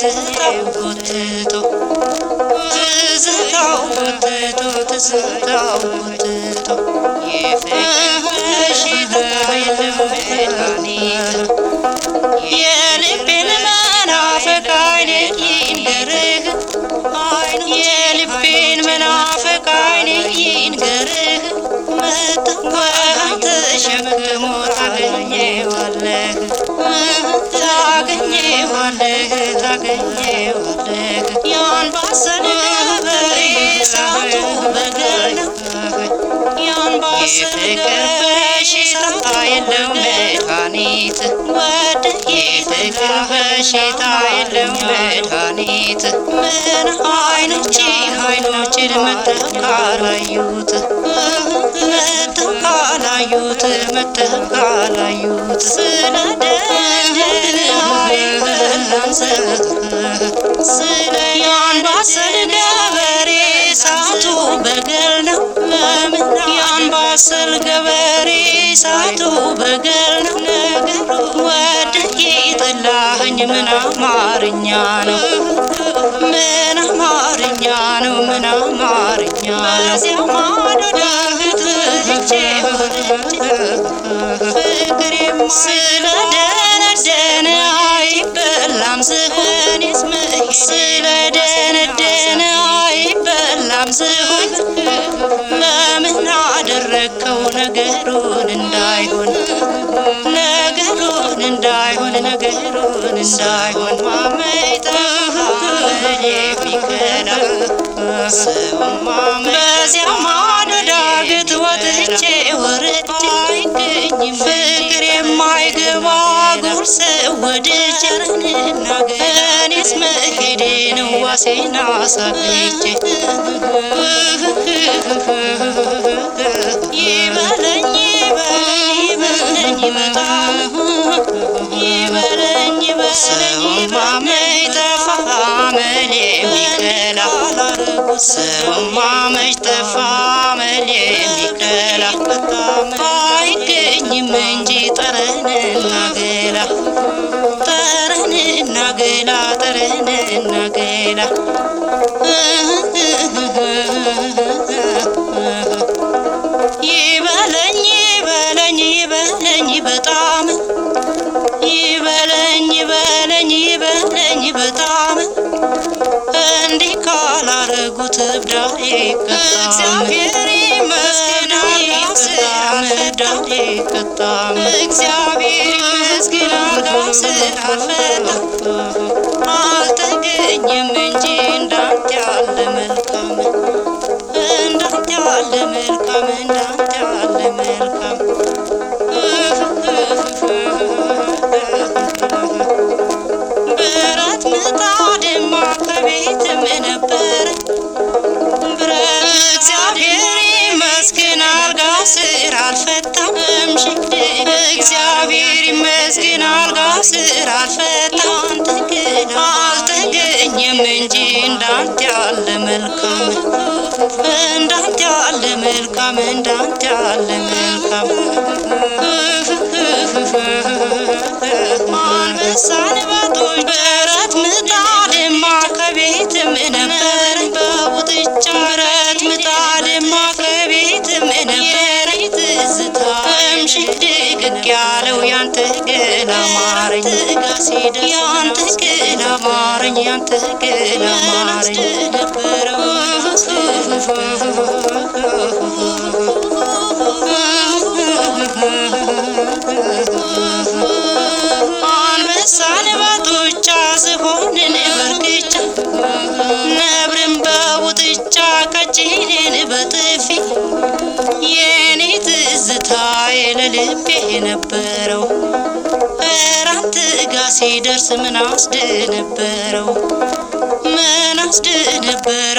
ትዝታው ጎትቶ ትዝታው ጎትቶ ትዝታው ጎትቶ የፍቅር በሽታ የለም መድኃኒት የልቤን መናፈቅ አይኔ ይንገርህ የልቤን መናፈቅ አይኔ ይንገርህ መጣህ ተሸክሞ ታገኘዋለህ ታገኘዋለህ ታገኘዋለህ የአንባሰል ገበሬ እሳቱ በገል ነው የፍቅር በሽታ የለው መድኃኒት የፍቅር በሽታ የለው መድኃኒት ምን አይኖችን መተህ ካላዩት መተህ ካላዩት መተህ ካላዩት ስለደህን አይበላም ስለ የአንባሰል ገበሬ እሳቱ በገል ነው የአንባሰል ገበሬ እሳቱ በገል ነው ወደህ የጠላኸኝ ምን አማርኛ ነው ምን አማርኛ ነው ምን አማርኛ በዚያ ማዶ ዳገት ትቼ ፍቅሬም ስለደነደነ አይበላም ዝሆን ስለደነደነ አይበላም ዝሆን ለምን አደረግከው ነገሩን እንዳይሆን ነገሩን እንዳይሆን ነገሩን እንዳይሆን ማመይጠፋ የሚከላ ሰውማ በዚያ ማዶ ዳገት ወጥቼ ወርጄ አይገኝም ፍቅር የማይገባ ጉርስ ወደ ቸርንና እኔስ መሄዴ ነው ዋሴን አሳግቼ ይበለኝ ይበለኝ በጣም ይበለኝ ሰውማ መች ጠፋ አመል የሚከላ ሰውማ መች ጠፋ አመል የሚከላ አይገኝም እንጂ ጠረንና ገላ ጠረንና ገላ ጠረንና ገላ ይበለኝ ይበለኝ ይበለኝ በጣም ይበለኝ ይበለኝ ይበለኝ በጣም እንዲህ ካላረጉት እብዳ ይቀጣም እግዚአብሔር ይመስገን አልጋስር ይቀጣም እግዚአብሔር ይመስገን አልጋስር አልፈታም አልተገኘም እንጂ እንዳንተ ያለ መልካም እንዳንተ ያለ መልካም እንዳንተ ያለ መልካም ብረት ምጣድማ ከቤትም ነበረ እግዚአብሔር ይመስገን አልጋ ስር አልፈታም እግዚአብሔር ይመስገን አልጋ ስር አልፈታም አልተገኘም እንጂ እንዳንተ ያለ መልካም እንዳንተ ያለ መልካም እንዳንተ ያለ መልካም አንበሳን ባቶች ብረት ምጣድማ ከቤትም ነበረ በቡጥጫ ብረት ምጣድማ ከቤትም ነበረ ትዝታ እምሽክ ድቅቅ ያለው ያንተ ገላ አማረኝ ያንተ ገላ አማረኝ ያንተ ገላ አማረኝ ነበረው አንበሳን በጡጫ ዝሆንን በርግጫ ነብርን በቡጥጫ ቀጭኔን በጥፊ የኔ ትዝታ ለልቤ ነበረው እራንት ጋ ሲደርስ ምን አስድ ነበረው ምን አስድ ነበረው